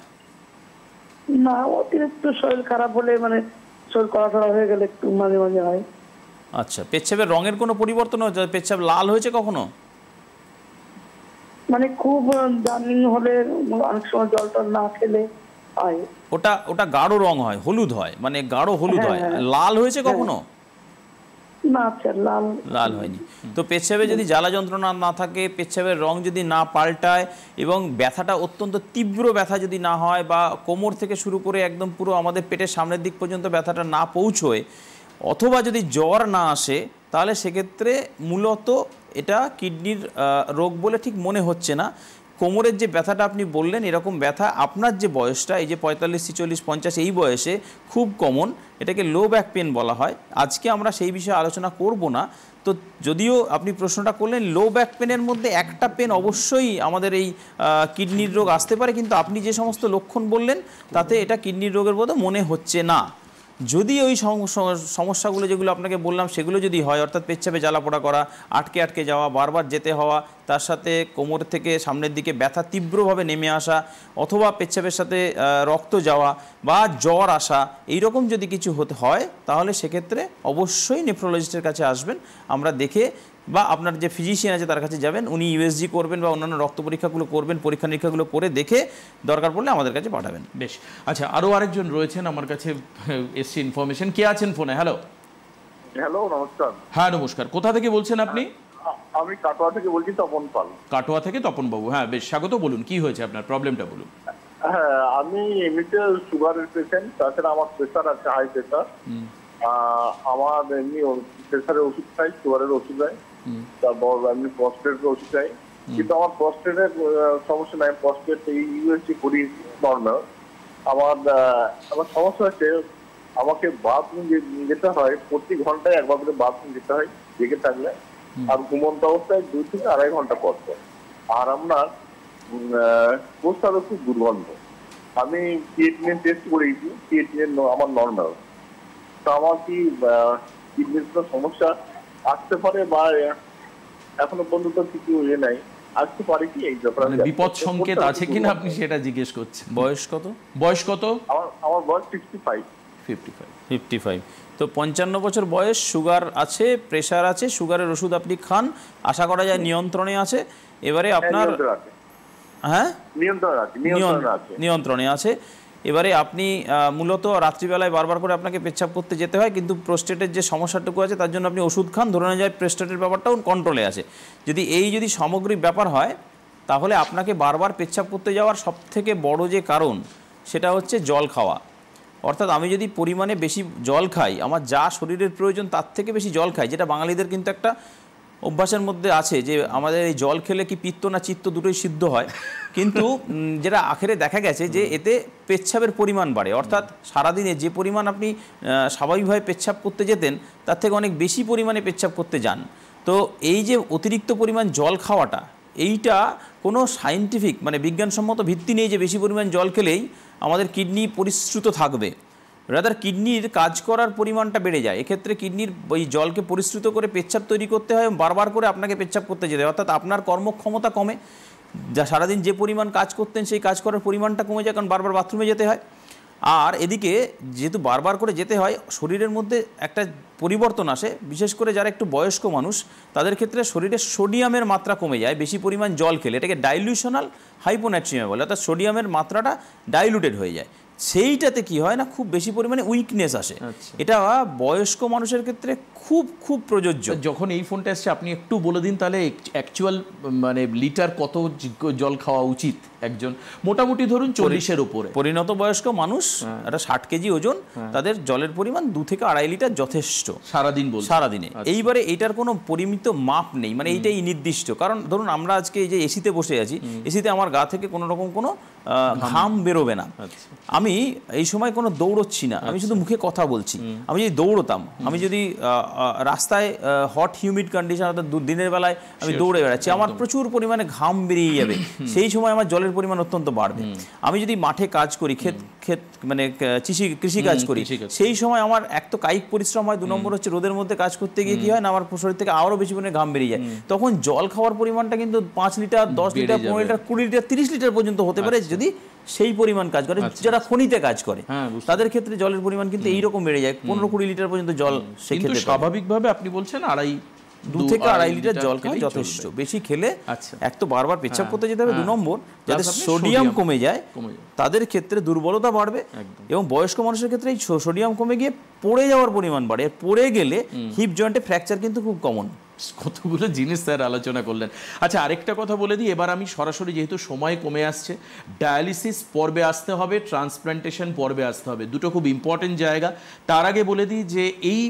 না, অতিরিক্ত শরীর খারাপ হলে, মানে শরীর কড়া হয়ে গেলে একটু মাঝে মাঝে হয়। আচ্ছা, পেচ্ছাপের রঙের কোনো পরিবর্তন হয়েছে? পেচ্ছাপ লাল হয়েছে কখনো? মানে খুব জার্নিং হলে অনেক সময় জল টল না খেলে হয়। ওটা গাঢ় রং হয়, হলুদ হয়, মানে গাঢ় হলুদ হয়। লাল হয়েছে কখনো? না স্যার, লাল হয়নি। তো পেচ্ছাপে যদি জ্বালা যন্ত্রণা না থাকে, পেচ্ছাপের রং যদি না পাল্টায় এবং ব্যথাটা অত্যন্ত তীব্র ব্যথা যদি না হয়, বা কোমর থেকে শুরু করে একদম পুরো আমাদের পেটের সামনের দিক পর্যন্ত ব্যথাটা না পৌঁছয়, অথবা যদি জ্বর না আসে, তাহলে সেক্ষেত্রে মূলত এটা কিডনির রোগ বলে ঠিক মনে হচ্ছে না। কোমরের যে ব্যথাটা আপনি বললেন, এরকম ব্যথা আপনার যে বয়সটা, এই যে 45, 46, 50 এই বয়সে খুব কমন, এটাকে লো ব্যাক পেন বলা হয়। আজকে আমরা সেই বিষয়ে আলোচনা করব না। তো যদিও আপনি প্রশ্নটা করলেন, লো ব্যাক পেনের মধ্যে একটা পেন অবশ্যই আমাদের এই কিডনির রোগ আসতে পারে, কিন্তু আপনি যে সমস্ত লক্ষণ বললেন তাতে এটা কিডনির রোগের মতো মনে হচ্ছে না। যদি ওই সমস্যাগুলো যেগুলো আপনাকে বললাম সেগুলো যদি হয়, অর্থাৎ পেচ্ছাপে জ্বালাপোড়া করা, আটকে যাওয়া, বারবার যেতে হওয়া, তার সাথে কোমর থেকে সামনের দিকে ব্যথা তীব্রভাবে নেমে আসা, অথবা পেচ্ছাপের সাথে রক্ত যাওয়া বা জ্বর আসা, এইরকম যদি কিছু হতে হয় তাহলে সেক্ষেত্রে অবশ্যই নেফ্রোলজিস্টের কাছে আসবেন। আমরা দেখে, বা আপনার যে ফিজিশিয়ান আছে তার কাছে যাবেন, উনি ইউএসজি করবেন বা অন্যান্য রক্ত পরীক্ষাগুলো করবেন, পরীক্ষা নিরীক্ষাগুলো করে দেখে দরকার পড়লে আমাদের কাছে পাঠাবেন। বেশ, আচ্ছা, আরও আরেকজন রয়েছেন আমার কাছে, এসছি ইনফরমেশন। কে আছেন ফোনে? হ্যালো হ্যালো, নমস্কার। হ্যাঁ নমস্কার, কোথা থেকে বলছেন আপনি? আমি কাটোয়া থেকে বলছি, তপন পাল। কাটোয়া থেকে তপন বাবু, হ্যাঁ বেশ স্বাগত। বলুন, কি হয়েছে আপনার, প্রবলেমটা বলুন। হ্যাঁ, আমি এমনিতে সুগারের পেশেন্ট, তাছাড়া আমার প্রেশার আছে, হাই প্রেশার। আমার এমনি প্রেশারের ওষুধ খাই, সুগারের ওষুধ খাই, তারপর এমনি প্রস্টেটের ওষুধ খাই। কিন্তু আমার প্রস্টেটের সমস্যা নাই, প্রস্টেট এই ইউএসজি করি নর্মাল। আমার সমস্যা হচ্ছে, আমাকে বাথরুম যেতে হয়, প্রতি ঘন্টায় একবার করে বাথরুম যেতে হয় জেগে থাকলে, আর ঘুমন্ত অবস্থায় 2 থেকে 2.5 ঘন্টা পর পর। আর আপনার প্রস্তাবে খুব দুর্গন্ধ। আমি ক্রিয়েটিনিন টেস্ট করেছি, ক্রিয়েটিনিন আমার নর্মাল। তো আমার কি কিডনির কোনো সমস্যা আসতে পারে, বা এখনো পর্যন্ত কিছু নাই, আসতে পারে কি এই ব্যাপারে? বিপদ সংকেত আছে কিনা আপনি সেটা জিজ্ঞেস করছেন। বয়স কত? আমার বয়স 55। তো 55 বছর বয়স, সুগার আছে, প্রেশার আছে, সুগারের ওষুধ আপনি খান, আশা করা যায় নিয়ন্ত্রণে আছে। এবারে আপনার নিয়ন্ত্রণে আছে। এবারে আপনি মূলত রাত্রিবেলায় বারবার করে আপনাকে পেচ্ছাপ করতে যেতে হয়, কিন্তু প্রোস্টেটের যে সমস্যাটুকু আছে তার জন্য আপনি ওষুধ খান, ধরে নেওয়া যায় প্রোস্টেটের ব্যাপারটাও কন্ট্রোলে আছে। যদি সামগ্রিক ব্যাপার হয়, তাহলে আপনাকে বারবার পেচ্ছাপ করতে যাওয়ার সবথেকে বড় যে কারণ সেটা হচ্ছে জল খাওয়া। অর্থাৎ আমি যদি পরিমাণে বেশি জল খাই, আমার যা শরীরের প্রয়োজন তার থেকে বেশি জল খাই, যেটা বাঙালিদের কিন্তু একটা অভ্যাসের মধ্যে আছে যে আমাদের এই জল খেলে কি পিত্ত না চিত্ত দুটোই সিদ্ধ হয়, কিন্তু যেটা আখেরে দেখা গেছে যে এতে পেচ্ছাপের পরিমাণ বাড়ে। অর্থাৎ সারাদিনে যে পরিমাণ আপনি স্বাভাবিকভাবে পেচ্ছাপ করতে যেতেন তার থেকে অনেক বেশি পরিমাণে পেচ্ছাপ করতে যান। তো এই যে অতিরিক্ত পরিমাণ জল খাওয়াটা, এইটা কোনো সায়েন্টিফিক মানে বিজ্ঞানসম্মত ভিত্তি নেই যে বেশি পরিমাণ জল খেলেই আমাদের কিডনি পরিশ্রুত থাকবে। রাদার কিডনির কাজ করার পরিমাণটা বেড়ে যায়। এক্ষেত্রে কিডনির ওই জলকে পরিশ্রুত করে পেচ্ছাপ তৈরি করতে হয়, বারবার করে আপনাকে পেচ্ছাপ করতে যেতে হয়। অর্থাৎ আপনার কর্মক্ষমতা কমে, যা সারাদিন যে পরিমাণ কাজ করতেন সেই কাজ করার পরিমাণটা কমে যায়, কারণ বারবার বাথরুমে যেতে হয়। আর এদিকে যেহেতু বারবার করে যেতে হয়, শরীরের মধ্যে একটা পরিবর্তন আসে, বিশেষ করে যারা একটু বয়স্ক মানুষ তাদের ক্ষেত্রে শরীরে সোডিয়ামের মাত্রা কমে যায় বেশি পরিমাণ জল খেলে। এটাকে ডাইলিউশনাল হাইপোন্যাট্রিমিয়া বলে, অর্থাৎ সোডিয়ামের মাত্রাটা ডাইলুটেড হয়ে যায়। সেইটাতে কি হয় না, খুব বেশি পরিমাণে উইকনেস আসে। এটা বয়স্ক মানুষের ক্ষেত্রে খুব খুব প্রযোজ্য। যখন এই ফোনটা এসছে আপনি একটু বলে দিন তাহলে অ্যাকচুয়াল মানে লিটার কত জল খাওয়া উচিত একজন, মোটামুটি ধরুন 40-এর উপরে পরিণত বয়স্ক মানুষ, একটা 60 কেজি ওজন, তাদের জলের পরিমাণ 2 থেকে 2.5 লিটার যথেষ্ট সারাদিনে। এইবারে এইটার কোনো পরিমিত মাপ নেই, মানে এইটাই নির্দিষ্ট। কারণ ধরুন আমরা আজকে এই যে এসিতে বসে আছি, এসিতে আমার গা থেকে কোনো রকম কোনো ঘাম বেরোবে না, আমি এই সময় কোনো দৌড়চ্ছি না, আমি শুধু মুখে কথা বলছি। আমি যদি দৌড়তাম, আমি যদি রাস্তায় হট হিউমিড কন্ডিশন, অর্থাৎ দিনের বেলায় আমি দৌড়ে বেড়াচ্ছি, আমার প্রচুর পরিমাণে ঘাম বেরিয়ে যাবে, সেই সময় আমার জলের পরিমাণ অত্যন্ত বাড়বে। আমি যদি মাঠে কাজ করি, ক্ষেত মানে কৃষি কাজ করি, সেই সময় আমার এক তো কায়িক পরিশ্রম হয়, 2 নম্বর হচ্ছে রোদের মধ্যে কাজ করতে গিয়ে কি হয় না, আমার শরীর থেকে আরও বেশি পরিমাণে ঘাম বেরিয়ে যায়। তখন জল খাওয়ার পরিমাণটা কিন্তু 5 litre, 10 litre, 15 litre, 20 litre, 30 litre পর্যন্ত হতে পারে যদি সেই পরিমাণ কাজ করে। যারা খনিতে কাজ করে তাদের ক্ষেত্রে জলের পরিমাণ কিন্তু এইরকম বেড়ে যায়, 15-20 লিটার পর্যন্ত জল সেক্ষেত্রে। স্বাভাবিকভাবে আপনি বলছেন 2 থেকে 2.5 লিটার জল খাওয়া যথেষ্ট। বেশি খেলে এক তো বারবার পেচ্ছাপ করতে যেতে হবে, 2 নম্বর যাদের সোডিয়াম কমে যায় তাদের ক্ষেত্রে দুর্বলতা বাড়বে, এবং বয়স্ক মানুষের ক্ষেত্রে এই সোডিয়াম কমে গিয়ে পড়ে যাওয়ার পরিমাণ বাড়ে। পড়ে গেলে হিপ জয়েন্টে ফ্র্যাকচার কিন্তু খুব কমন। কতগুলো জিনিস স্যার আলোচনা করলেন। আচ্ছা, আরেকটা কথা বলে দিই, এবার আমি সরাসরি যেহেতু সময় কমে আসছে, ডায়ালিসিস পর্বে আসতে হবে, ট্রান্সপ্ল্যান্টেশন পর্বে আসতে হবে, দুটো খুব ইম্পর্টেন্ট জায়গা। তার আগে বলে দিই যে এই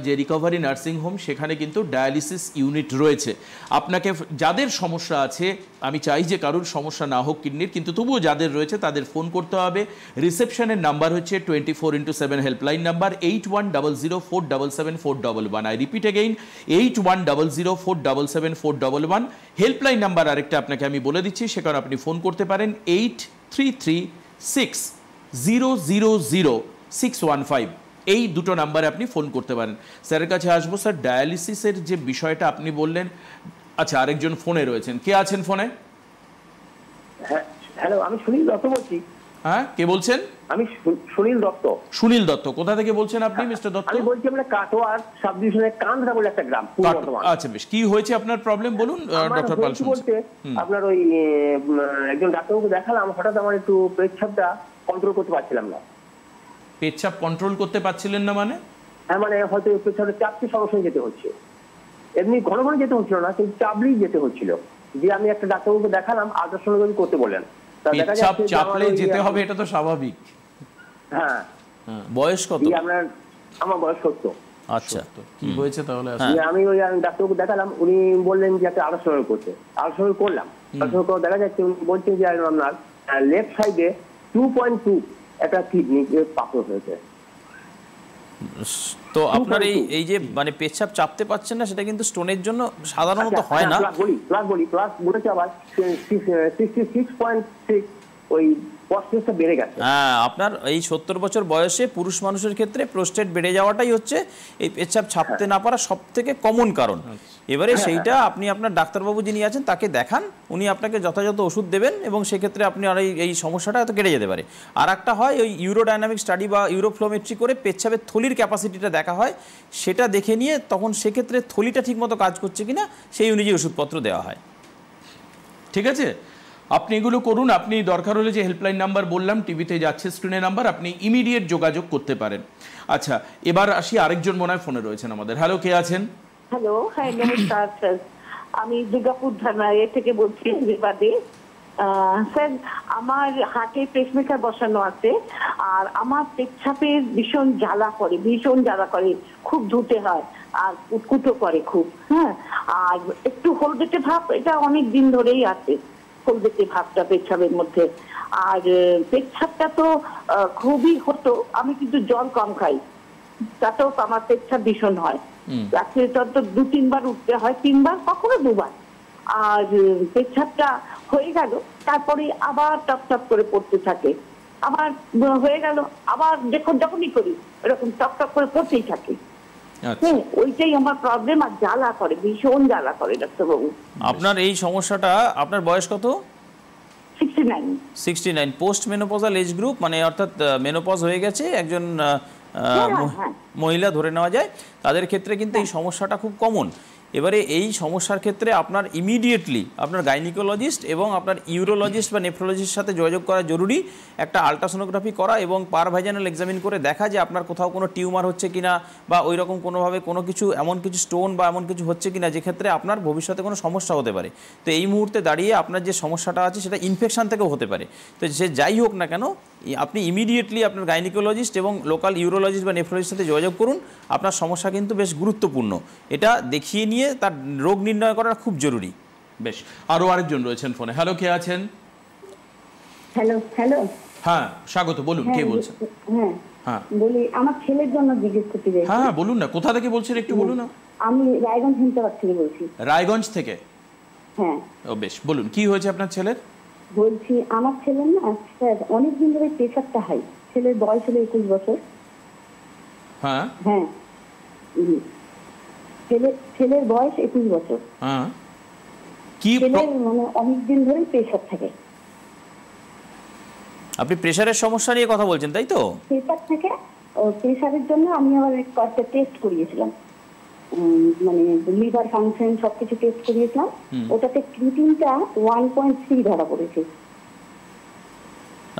যে রিকভারি নার্সিং হোম, সেখানে কিন্তু ডায়ালিসিস ইউনিট রয়েছে। আপনাকে যাদের সমস্যা আছে, আমি চাই যে কারোর সমস্যা না হোক কিডনির, কিন্তু তবুও যাদের রয়েছে তাদের ফোন করতে হবে। রিসেপশনের নাম্বার হচ্ছে 24x7 helpline number 8100477411। I repeat again 8100477411। Helpline number আরেকটা আপনাকে আমি বলে দিচ্ছি, সেখানে আপনি ফোন করতে পারেন 8336000615। এই দুটো নাম্বারে আপনি ফোন করতে পারেন। স্যারের কাছে আসবো। স্যার, ডায়ালিসিসের যে বিষয়টা আপনি বললেন, আচ্ছা আরেকজন ফোনে রয়েছেন, কে আছেন ফোনে? হ্যাঁ, হ্যালো, আমি সুনীল দত্ত বলছি। হ্যাঁ, কে বলছেন? আমি সুনীল দত্ত। সুনীল দত্ত, কোথা থেকে বলছেন আপনি মিস্টার দত্ত? আমি বলছি আমরা কাটোয়ার সাব ডিভিশনের কান্দ্রা বলে একটা গ্রাম, পূর্ব বর্ধমান। আচ্ছা, বেশ, কি হয়েছে আপনার প্রবলেম বলুন ডক্টর পাল। বলতে আপনার ওই একজন ডাক্তারবাবুকে দেখালাম, হঠাৎ আমার একটু পেচ্ছাপটা কন্ট্রোল করতে পারছিলাম না। পেচ্ছাপ কন্ট্রোল করতে পারছিলেন না মানে? হ্যাঁ, মানে হয়তো পেচ্ছাপটা চাপতে সঙ্গে যেতে হচ্ছে, এমনি ঘন ঘন যেতে হচ্ছিল না, কিন্তু চাপলেই যেতে হচ্ছিল। যে আমি একটা ডাক্তারবাবুকে দেখালাম, আল্ট্রাসোনোগ্রাফি করতে বললেন। পেচ্ছাপ চাপলে যেতে হবে, এটা তো স্বাভাবিক। হ্যাঁ। বয়স কত আপনার? আমার বয়স 70। আচ্ছা, কি হয়েছে তাহলে? আমি ওই ডাক্তারবাবুকে দেখালাম, উনি বললেন যে একটা আল্ট্রাসোনোগ্রাফি করতে। আল্ট্রাসোনোগ্রাফি করলাম, আল্ট্রাসোনোগ্রাফি দেখা যাচ্ছে উনি বলছেন যে আপনার লেফট সাইডে 2.2 একটা কিডনি পাথর হয়েছে। তো আপনার এই যে মানে পেচ্ছাপ চাপতে পারছেন না, সেটা কিন্তু স্টোনের জন্য সাধারণত হয় না। প্লাস বলেছে আবার 66.6 ওই প্রস্টেটটা বেড়ে গেছে। হ্যাঁ, আপনার এই 70 বছর বয়সে পুরুষ মানুষের ক্ষেত্রে প্রস্টেট বেড়ে যাওয়াটাই হচ্ছে এই পেচ্ছাপ ছাপতে না পারা সব থেকে কমন কারণ। এবারে সেইটা আপনি আপনার ডাক্তারবাবু যিনি আছেন তাকে দেখান, উনি আপনাকে যথাযথ ওষুধ দেবেন, এবং সেক্ষেত্রে আপনি আর এই সমস্যাটা হয়তো কেটে যেতে পারে। আর একটা হয় ওই ইউরোডাইনামিক স্টাডি বা ইউরোফ্লোমেট্রি করে পেচ্ছাপের থলির ক্যাপাসিটিটা দেখা হয়, সেটা দেখে নিয়ে তখন সেক্ষেত্রে থলিটা ঠিকমতো কাজ করছে কিনা সেই অনুযায়ী ওষুধপত্র দেওয়া হয়। ঠিক আছে, আপনি এগুলো করুন। আপনি দরকার হলে যে হেল্পলাইন নাম্বার বললাম, টিভিতে যাচ্ছে স্ক্রিনে নাম্বার, আপনি ইমিডিয়েট যোগাযোগ করতে পারেন। আচ্ছা, এবার আসি, আরেকজন মনে হয় ফোনে রয়েছেন আমাদের। হ্যালো, কে আছেন? হ্যালো, হ্যাঁ নমস্কার স্যার, আমি দুর্গাপুর থানা থেকে বলছি। স্যার আমার হার্টে পেসমেকার বসানো আছে, আর আমার পেচ্ছাপের ভীষণ জ্বালা করে, খুব ধুতে হয় আর উৎকুটো করে খুব। হ্যাঁ, আর একটু হলদেটে ভাব, এটা অনেক দিন ধরেই আছে হলদেটে ভাবটা পেচ্ছাপের মধ্যে। আর পেচ্ছাপটা তো খুবই হতো, আমি কিন্তু জল কম খাই, তাতেও আমার পেচ্ছাপ ভীষণ হয়। রাত্রে তো 2-3 বার উঠতে হয়, 3 বার কখনো 2 বার। আর পেচ্ছাপটা হয়ে গেল, তারপরে আবার টপ টপ করে পড়তে থাকে, আবার হয়ে গেল, আবার যখনই করি এরকম টপ টপ করে পড়তেই থাকে। হ্যাঁ, ওইটাই আমার প্রবলেম। আর জ্বালা করে, ভীষণ জ্বালা করে ডাক্তারবাবু। আপনার এই সমস্যাটা, আপনার বয়স কত? 69। পোস্ট মেনোপজাল এজ গ্রুপ, মানে অর্থাৎ মেনোপজ হয়ে গেছে একজন মহিলা ধরে নেওয়া যায়, তাদের ক্ষেত্রে কিন্তু এই সমস্যাটা খুব কমন। এবারে এই সমস্যার ক্ষেত্রে আপনার ইমিডিয়েটলি আপনার গাইনিকোলজিস্ট এবং আপনার ইউরোলজিস্ট বা নেফ্রোলজিস্টের সাথে যোগাযোগ করা জরুরি। একটা আলট্রাসোনোগ্রাফি করা এবং পার ভাইজানাল এক্সামিন করে দেখা যে আপনার কোথাও কোনো টিউমার হচ্ছে কিনা, বা ওই রকম কোনোভাবে কোনো কিছু এমন কিছু স্টোন বা এমন কিছু হচ্ছে কিনা যে ক্ষেত্রে আপনার ভবিষ্যতে কোনো সমস্যা হতে পারে। তো এই মুহূর্তে দাঁড়িয়ে আপনার যে সমস্যাটা আছে সেটা ইনফেকশন থেকেও হতে পারে। তো সে যাই হোক না কেন, আপনি ইমিডিয়েটলি আপনার গাইনিকোলজিস্ট এবং লোকাল ইউরোলজিস্ট বা নেফ্রোলজিস্টের সাথে যোগাযোগ করুন। আপনার সমস্যা কিন্তু বেশ গুরুত্বপূর্ণ, এটা দেখিয়ে নিয়ে তার রোগ নির্ণয় করা খুব জরুরি। বেশ, আরো আরেকজন রয়েছেন ফোনে। হ্যালো, কে আছেন? হ্যালো। হ্যাঁ, স্বাগত, বলুন, কে বলছেন? হ্যাঁ, বলি আমার ছেলের জন্য জিজ্ঞেস করতে চাই। হ্যাঁ, বলুন না, কোথা থেকে বলছেন একটু বলুন না। আমি রায়গঞ্জ হিমতাবাদ থেকে বলছি। রায়গঞ্জ থেকে? হ্যাঁ। ও বেশ, বলুন কি হয়েছে আপনার ছেলের? বলছি আমার ছেলের না স্যার অনেকদিন ধরে প্রেশারটা হাই। ছেলের বয়স হলো 21 বছর। হ্যাঁ হ্যাঁ, ছেলের বয়স 21 বছর। হ্যাঁ, কি মানে অনেকদিন ধরে প্রেশার থাকে। আপনি প্রেশারের সমস্যা নিয়ে কথা বলছেন, তাই তো? প্রেশার থেকে, প্রেশারের জন্য আমি আবার একটা টেস্ট করিয়েছিলাম, মানে লিভার ফাংশন সবকিছু টেস্ট করিয়েছিলাম। ওটাতে ক্রিটিনটা 1.3 ধরা পড়েছে।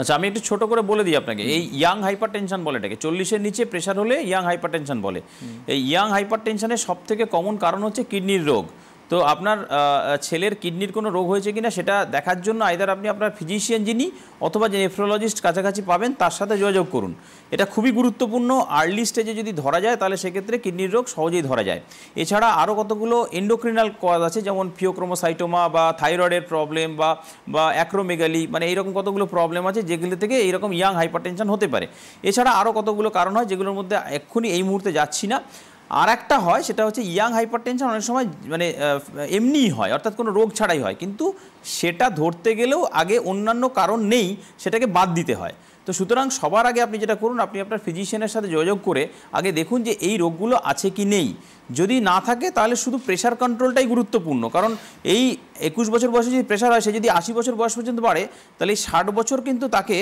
আচ্ছা, আমি একটু ছোট করে বলে দিই আপনাকে। এই ইয়াং হাইপারটেনশন বলে এটাকে, 40-এর নিচে প্রেশার হলে ইয়াং হাইপারটেনশন বলে। এই ইয়াং হাইপারটেনশনের সব থেকে কমন কারণ হচ্ছে কিডনির রোগ। তো আপনার ছেলের কিডনির কোনো রোগ হয়েছে কিনা সেটা দেখার জন্য আইদার আপনি আপনার ফিজিশিয়ান যিনি অথবা যে নেফ্রোলজিস্ট কাছাকাছি পাবেন তার সাথে যোগাযোগ করুন। এটা খুবই গুরুত্বপূর্ণ। আর্লি স্টেজে যদি ধরা যায় তাহলে সেক্ষেত্রে কিডনির রোগ সহজেই ধরা যায়। এছাড়া আরও কতগুলো এন্ডোক্রিনাল কজ আছে, যেমন ফিওক্রোমোসাইটোমা বা থাইরয়েডের প্রবলেম বা অ্যাক্রোমেগালি, মানে এইরকম কতগুলো প্রবলেম আছে যেগুলো থেকে এইরকম ইয়াং হাইপারটেনশন হতে পারে। এছাড়া আরও কতগুলো কারণ হয় যেগুলোর মধ্যে এক্ষুনি এই মুহূর্তে যাচ্ছি না। আর একটা হয়, সেটা হচ্ছে ইয়াং হাইপারটেনশন অনেক সময় মানে এমনিই হয়, অর্থাৎ কোনো রোগ ছাড়াই হয়, কিন্তু সেটা ধরতে গেলেও আগে অন্যান্য কারণ নেই, সেটাকে বাদ দিতে হয়। তো সুতরাং সবার আগে আপনি যেটা করুন, আপনি আপনার ফিজিশিয়ানের সাথে যোগাযোগ করে আগে দেখুন যে এই রোগগুলো আছে কি নেই। যদি না থাকে তাহলে শুধু প্রেশার কন্ট্রোলটাই গুরুত্বপূর্ণ, কারণ এই 21 বছর বয়সে যদি প্রেশার হয়, সে যদি 80 বছর বয়স পর্যন্ত বাড়ে, তাহলে এই 60 বছর কিন্তু তাকে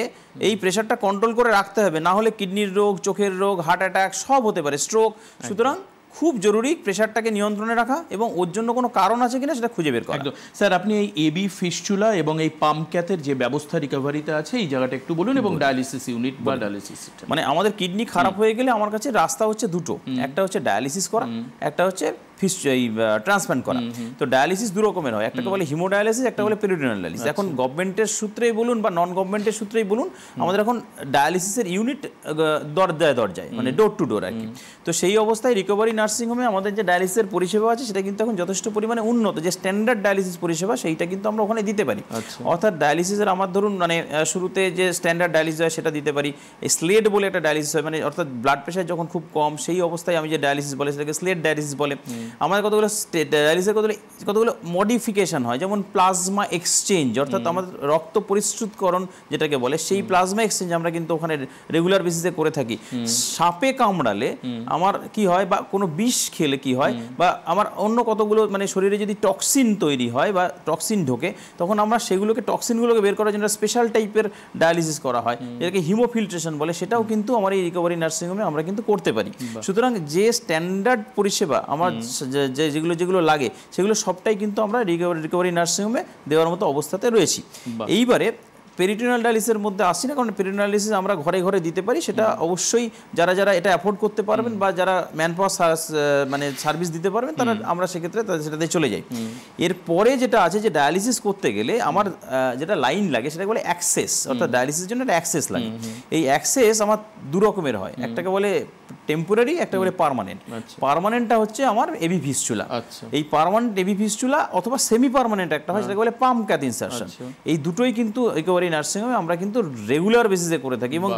এই প্রেশারটা কন্ট্রোল করে রাখতে হবে, না হলে কিডনির রোগ, চোখের রোগ, হার্ট অ্যাটাক সব হতে পারে, স্ট্রোক। সুতরাং খুব জরুরি প্রেশারটাকে নিয়ন্ত্রণে রাখা এবং ওর জন্য কোনো কারণ আছে কিনা সেটা খুঁজে বের করা। একদম স্যার, আপনি এই এবি ফিস্চুলা এবং এই পাম্পক্যাথের যে ব্যবস্থা রিকভারিতে আছে এই জায়গাটা একটু বলুন, এবং ডায়ালিসিস ইউনিট বা ডায়ালিসিস সিস্টেম। মানে আমাদের কিডনি খারাপ হয়ে গেলে আমার কাছে রাস্তা হচ্ছে দুটো, একটা হচ্ছে ডায়ালিসিস করা, একটা হচ্ছে ট্রান্সপ্লান্ট করা। তো ডায়ালিসিস দু রকমের হয়, একটাকে বলে হিমোডায়ালিসিস, একটা বলে পেরিটোনিয়াল ডায়ালিসিস। এখন গভর্নমেন্টের সূত্রেই বলুন বা নন গভর্নমেন্টের সূত্রেই বলুন, আমাদের এখন ডায়ালিসিসের ইউনিট দরজায় মানে ডোর টু ডোর আর কি। তো সেই অবস্থায় রিকভারি নার্সিংহোমে আমাদের যে ডায়ালিসিসের পরিষেবা আছে সেটা কিন্তু এখন যথেষ্ট পরিমাণে উন্নত, যে স্ট্যান্ডার্ড ডায়ালিসিস পরিষেবা সেইটা কিন্তু আমরা ওখানে দিতে পারি। অর্থাৎ ডায়ালিসিসের আমার ধরুন মানে শুরুতে যে স্ট্যান্ডার্ড ডায়ালিসিস হয় সেটা দিতে পারি। স্লেট বলে একটা ডায়ালিসিস হয়, মানে অর্থাৎ ব্লাড প্রেশার যখন খুব কম সেই অবস্থায় আমি যে ডায়ালিসিস বলে সেটাকে স্লেট ডায়ালিসিস বলে। আমাদের কতগুলো ডায়ালিসিসের কতগুলো মডিফিকেশন হয়, যেমন প্লাজমা এক্সচেঞ্জ, অর্থাৎ আমাদের রক্ত পরিশ্রুতকরণ যেটাকে বলে, সেই প্লাজমা এক্সচেঞ্জ আমরা কিন্তু ওখানে রেগুলার বেসিসে করে থাকি। সাপে কামড়ালে আমার কি হয়, বা কোনো বিষ খেলে কি হয়, বা আমার অন্য কতগুলো মানে শরীরে যদি টক্সিন তৈরি হয় বা টক্সিন ঢোকে, তখন আমরা সেগুলোকে টক্সিনগুলোকে বের করার জন্য স্পেশাল টাইপের ডায়ালিসিস করা হয়, যেটাকে হিমোফিল্ট্রেশন বলে। সেটাও কিন্তু আমার এই রিকভারি নার্সিংহোমে আমরা কিন্তু করতে পারি। সুতরাং যে স্ট্যান্ডার্ড পরিষেবা আমার যেগুলো লাগে সেগুলো সবটাই কিন্তু আমরা রিকভারি নার্সিংহোমে দেওয়ার মতো অবস্থাতে রয়েছি। এইবারে পেরিটোনিয়াল ডায়ালিসিসের মধ্যে আসছি না, কারণ পেরিটোনিয়াল ডায়ালিসিস আমরা ঘরে ঘরে দিতে পারি, সেটা অবশ্যই যারা যারা এটা অ্যাফোর্ড করতে পারবেন বা যারা ম্যান পাওয়ার মানে সার্ভিস দিতে পারবেন তারা আমরা সেক্ষেত্রে সেটাতে চলে যাই। এরপরে যেটা আছে যে ডায়ালিসিস করতে গেলে আমার যেটা লাইন লাগে সেটাকে বলে অ্যাক্সেস, অর্থাৎ ডায়ালিসিসের জন্য একটা অ্যাক্সেস লাগে। এই অ্যাক্সেস আমার দু রকমের হয়, একটাকে বলে টেম্পোরারি, একটা বলে পার্মানেন্ট। পার্মানেন্টটা হচ্ছে আমার এভি ফিস্চুলা, এই পার্মানেন্ট এভি ফিস্চুলা অথবা সেমি পার্মানেন্ট একটা হয় সেটাকে বলে পাম্প ক্যাথ ইনসারশন। এই দুটোই কিন্তু রিকভারি নার্সিংহোমে আমরা কিন্তু রেগুলার বেসিসে করে থাকি এবং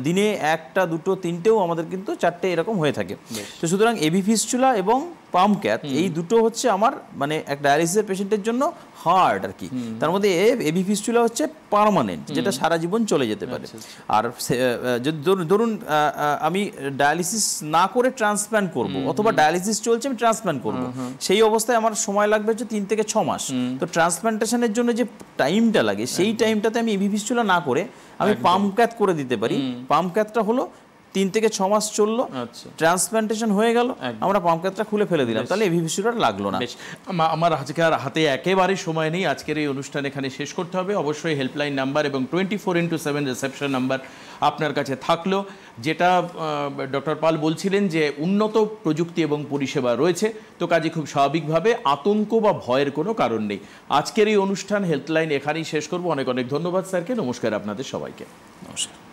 দিনে 1টা 2টো 3টেও আমাদের কিন্তু 4টে এরকম হয়ে থাকে। তো সুতরাং এভি ফিস্চুলা এবং পাম্প ক্যাথ এই দুটো হচ্ছে আমার মানে এক ডায়ালিসিসের পেশেন্টের জন্য হার্ড আর কি। তার মধ্যে এভি ফিস্চুলা হচ্ছে পার্মানেন্ট, যেটা সারা জীবন চলে যেতে পারে। আর যদি ধরুন আমি ডায়ালিসিস না করে ট্রান্সপ্ল্যান্ট করব অথবা ডায়ালিসিস চলছে আমি ট্রান্সপ্ল্যান্ট করব, সেই অবস্থায় আমার সময় লাগবে হচ্ছে 3 থেকে 6 মাস। তো ট্রান্সপ্ল্যান্টেশনের জন্য যে টাইমটা লাগে সেই টাইমটাতে আমি এভি ফিস্চুলা না করে আমি পাম্প ক্যাথ করে দিতে পারি। পাম্প ক্যাথটা হলো 3 থেকে 6 মাস চললো, ট্রান্সপ্ল্যান্টেশন হয়ে গেল, আমরা পাম্প ক্যাথটা খুলে ফেলে দিলাম, তাহলে এভি ফিস্চুলা লাগলো না। আমার আজকে আর হাতে একেবারে সময় নেই, আজকের এই অনুষ্ঠান এখানে শেষ করতে হবে। অবশ্যই হেল্পলাইন নাম্বার এবং 24x7 রিসেপশন নাম্বার আপনার কাছে থাকলো, যেটা ডক্টর পাল বলছিলেন যে উন্নত প্রযুক্তি এবং পরিষেবা রয়েছে, তো কাজে খুব স্বাভাবিকভাবে আতঙ্ক বা ভয়ের কোনো কারণ নেই। আজকের এই অনুষ্ঠান হেল্পলাইন এখানেই শেষ করব। অনেক অনেক ধন্যবাদ স্যারকে, নমস্কার আপনাদের সবাইকে। নমস্কার।